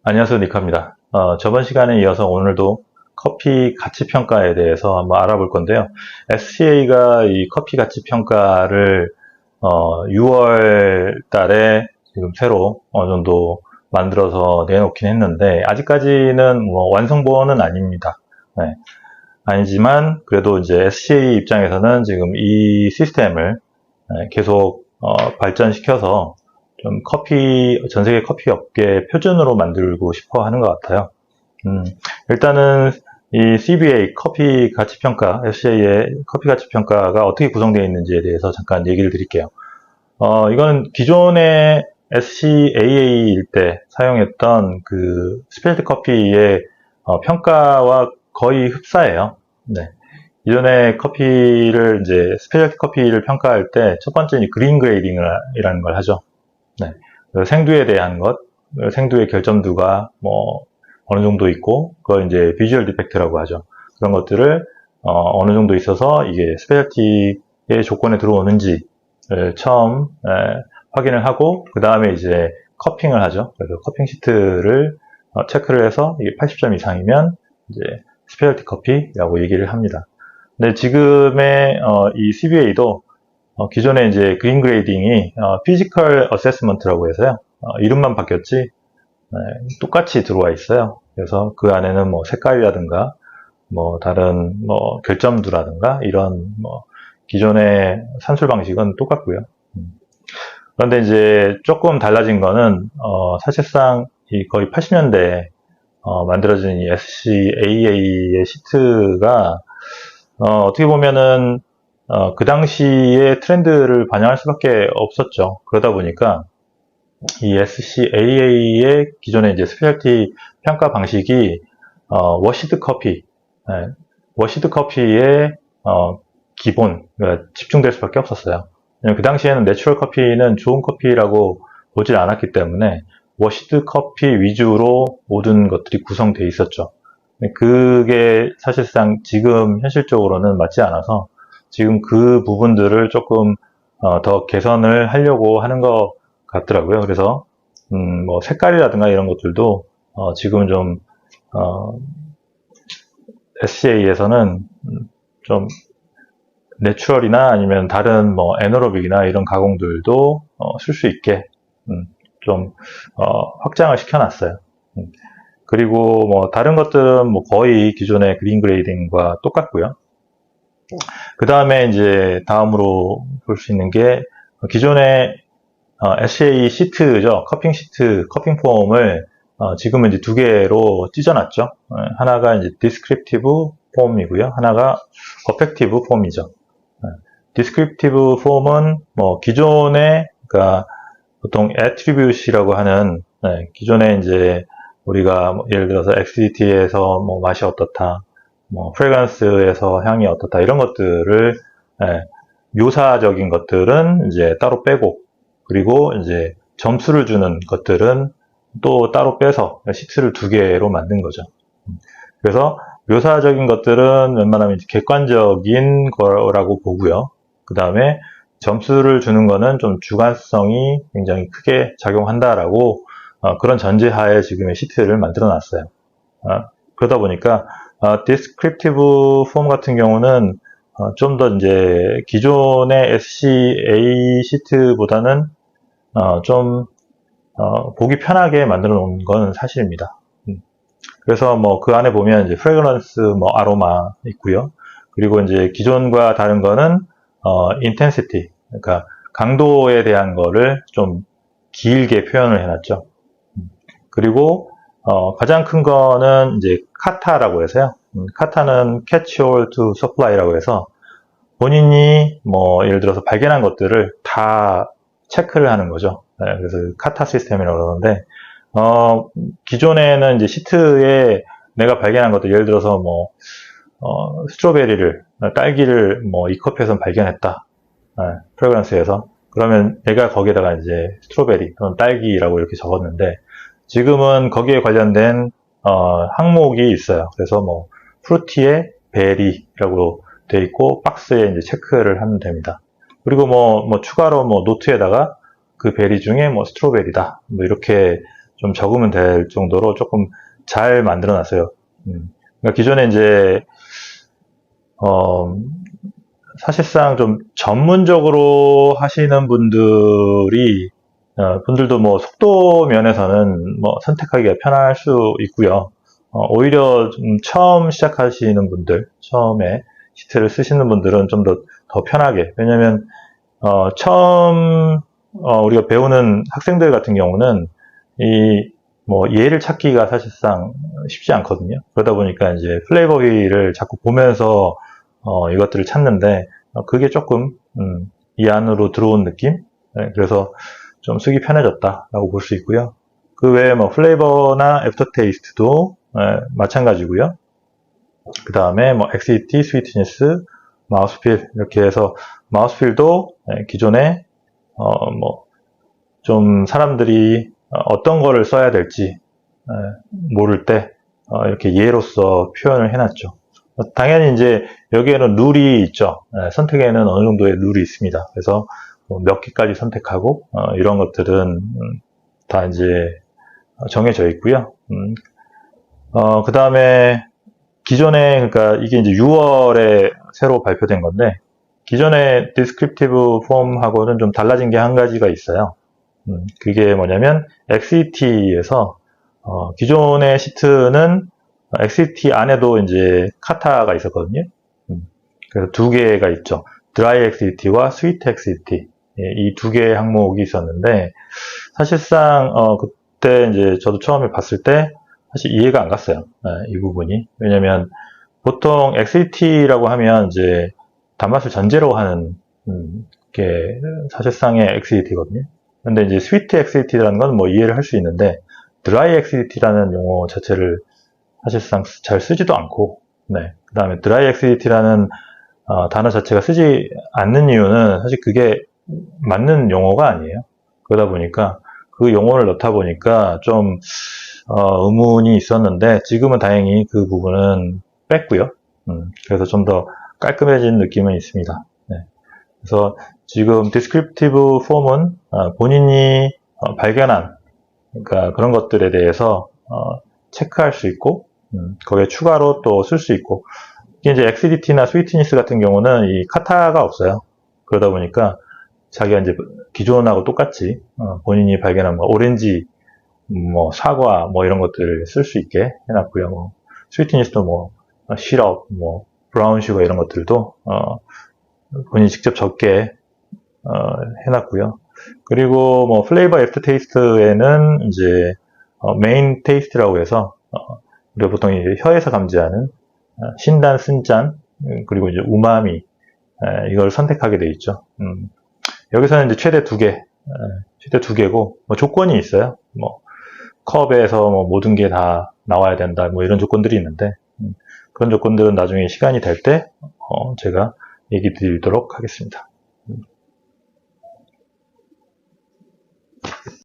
안녕하세요, 니카입니다. 저번 시간에 이어서 오늘도 커피 가치 평가에 대해서 한번 알아볼 건데요. SCA가 이 커피 가치 평가를 6월 달에 지금 새로 어느 정도 만들어서 내놓긴 했는데 아직까지는 뭐 완성본은 아닙니다. 네. 아니지만 그래도 이제 SCA 입장에서는 지금 이 시스템을 계속 발전시켜서 좀 전 세계 커피 업계 표준으로 만들고 싶어 하는 것 같아요. 일단은 이 CBA 커피 가치 평가, SCA의 커피 가치 평가가 어떻게 구성되어 있는지에 대해서 잠깐 얘기를 드릴게요. 이거는 기존의 SCAA일 때 사용했던 그 스페셜티 커피의 평가와 거의 흡사해요. 네. 이전에 이제 스페셜티 커피를 평가할 때 첫 번째는 그린 그레이딩이라는 걸 하죠. 네. 생두에 대한 것, 생두의 결점도가 뭐 어느 정도 있고, 그걸 이제 비주얼 디펙트라고 하죠. 그런 것들을 어느 정도 있어서 이게 스페셜티의 조건에 들어오는지 처음 확인을 하고, 그 다음에 이제 커핑을 하죠. 그래서 커핑 시트를 체크를 해서 이게 80점 이상이면 이제 스페셜티 커피라고 얘기를 합니다. 근데 지금의 이 CBA도 기존에 이제 그린 그레이딩이 피지컬 어세스먼트라고 해서요. 이름만 바뀌었지 똑같이 들어와 있어요. 그래서 그 안에는 뭐 색깔이라든가 뭐 다른 뭐 결점도라든가 이런 뭐 기존의 산술 방식은 똑같고요. 그런데 이제 조금 달라진 거는 사실상 거의 80년대에 만들어진 이 SCAA의 시트가 어떻게 보면은 그 당시의 트렌드를 반영할 수밖에 없었죠. 그러다 보니까 이 SCAA의 기존의 이제 스페셜티 평가 방식이 워시드 커피, 워시드 커피의 기본 집중될 수밖에 없었어요. 왜냐면 그 당시에는 내추럴 커피는 좋은 커피라고 보질 않았기 때문에 워시드 커피 위주로 모든 것들이 구성되어 있었죠. 그게 사실상 지금 현실적으로는 맞지 않아서 지금 그 부분들을 조금 더 개선을 하려고 하는 것 같더라고요. 그래서 뭐 색깔이라든가 이런 것들도 지금 좀 SCA에서는 좀 내추럴이나 아니면 다른 뭐 에너로빅이나 이런 가공들도 쓸 수 있게 좀 확장을 시켜놨어요. 그리고 뭐 다른 것들은 뭐 거의 기존의 그린 그레이딩과 똑같고요. 그 다음에 이제 다음으로 볼 수 있는 게 기존의 SCA 시트죠. 커핑 시트, 커핑 폼을 지금은 이제 두 개로 찢어놨죠. 하나가 이제 디스크립티브 폼이고요. 하나가 어펙티브 폼이죠. 디스크립티브 폼은 뭐 기존의 그러니까 보통 애트리뷰트라고 하는 기존에 이제 우리가 뭐 예를 들어서 엑시디티에서 뭐 맛이 어떻다, 뭐 프레그런스에서 향이 어떻다 이런 것들을 묘사적인 것들은 이제 따로 빼고 그리고 이제 점수를 주는 것들은 또 따로 빼서 시트를 두 개로 만든 거죠. 그래서 묘사적인 것들은 웬만하면 객관적인 거라고 보고요. 그 다음에 점수를 주는 거는 좀 주관성이 굉장히 크게 작용한다라고 그런 전제하에 지금의 시트를 만들어 놨어요. 그러다 보니까 디스크립티브 폼 같은 경우는 좀 더 이제 기존의 SCA 시트보다는 좀 보기 편하게 만들어 놓은 건 사실입니다. 그래서 뭐 그 안에 보면 이제 프레그런스, 뭐 아로마 있고요. 그리고 이제 기존과 다른 거는 인텐시티, 그러니까 강도에 대한 거를 좀 길게 표현을 해놨죠. 그리고 가장 큰 거는 이제 카타라고 해서요. 카타는 Catch All to Supply라고 해서 본인이 뭐 예를 들어서 발견한 것들을 다 체크를 하는 거죠. 그래서 카타 시스템이라고 그러는데 기존에는 이제 시트에 내가 발견한 것들 예를 들어서 뭐 스트로베리를 딸기를 뭐 이 컵에서 발견했다. 프레그런스에서 그러면 내가 거기에다가 이제 스트로베리 또는 딸기라고 이렇게 적었는데 지금은 거기에 관련된 항목이 있어요. 그래서 뭐 프루티에 베리라고 되어 있고 박스에 이제 체크를 하면 됩니다. 그리고 뭐 추가로 뭐 노트에다가 그 베리 중에 뭐 스트로베리다 뭐 이렇게 좀 적으면 될 정도로 조금 잘 만들어 놨어요. 그러니까 기존에 이제 사실상 좀 전문적으로 하시는 분들도 뭐 속도 면에서는 뭐 선택하기가 편할 수 있고요. 오히려 좀 처음 시작하시는 분들, 처음에 시트를 쓰시는 분들은 좀 더 편하게. 왜냐면, 처음, 우리가 배우는 학생들 같은 경우는 뭐 예를 찾기가 사실상 쉽지 않거든요. 그러다 보니까 이제 플레이버 휠을 자꾸 보면서 이것들을 찾는데 그게 조금 이 안으로 들어온 느낌. 네, 그래서 좀 쓰기 편해졌다라고 볼 수 있고요. 그 외에 뭐 플레이버나 애프터테이스트도 마찬가지고요. 그 다음에 뭐 엑시티, 스위트니스, 마우스필 이렇게 해서 마우스필도 기존에 뭐 좀 사람들이 어떤 거를 써야 될지 모를 때 이렇게 예로서 표현을 해놨죠. 당연히 이제 여기에는 룰이 있죠. 선택에는 어느 정도의 룰이 있습니다. 그래서 몇 개까지 선택하고 이런 것들은 다 이제 정해져 있고요. 그 다음에 기존에 그러니까 이게 이제 6월에 새로 발표된 건데 기존의 디스크립티브 폼하고는 좀 달라진 게 한 가지가 있어요. 그게 뭐냐면 XET에서 기존의 시트는 XET 안에도 이제 카타가 있었거든요. 그래서 두 개가 있죠. 드라이 XET와 스위트 XET 이 두 개의 항목이 있었는데 사실상 그때 이제 저도 처음에 봤을 때 사실 이해가 안 갔어요. 이 부분이. 왜냐면 보통 XET라고 하면 이제 단맛을 전제로 하는 게 사실상의 XET거든요. 근데 이제 스위트 XET라는 건 뭐 이해를 할 수 있는데 드라이 XET라는 용어 자체를 사실상 잘 쓰지도 않고, 네. 그 다음에 드라이 XET라는 단어 자체가 쓰지 않는 이유는 사실 그게 맞는 용어가 아니에요. 그러다 보니까 그 용어를 넣다 보니까 좀 의문이 있었는데 지금은 다행히 그 부분은 뺐고요. 그래서 좀 더 깔끔해진 느낌은 있습니다. 네. 그래서 지금 디스크립티브 폼은 본인이 발견한 그러니까 그런 것들에 대해서 체크할 수 있고 거기에 추가로 또 쓸 수 있고 이게 이제 엑시디티나 스위트니스 같은 경우는 이 카타가 없어요. 그러다 보니까 자기가 이제 기존하고 똑같이 본인이 발견한 뭐 오렌지, 뭐 사과, 뭐 이런 것들을 쓸 수 있게 해놨고요. 뭐 스위트니스도 뭐 시럽, 뭐 브라운 슈거 이런 것들도 본인이 직접 적게 해놨고요. 그리고 뭐 플레이버 애프터 테이스트에는 이제 메인 테이스트라고 해서 우리가 보통 이제 혀에서 감지하는 신단, 쓴짠 그리고 이제 우마미 이걸 선택하게 돼 있죠. 여기서는 이제 최대 2개고 뭐 조건이 있어요. 뭐 컵에서 뭐 모든 게 다 나와야 된다 뭐 이런 조건들이 있는데 그런 조건들은 나중에 시간이 될 때 제가 얘기 드리도록 하겠습니다.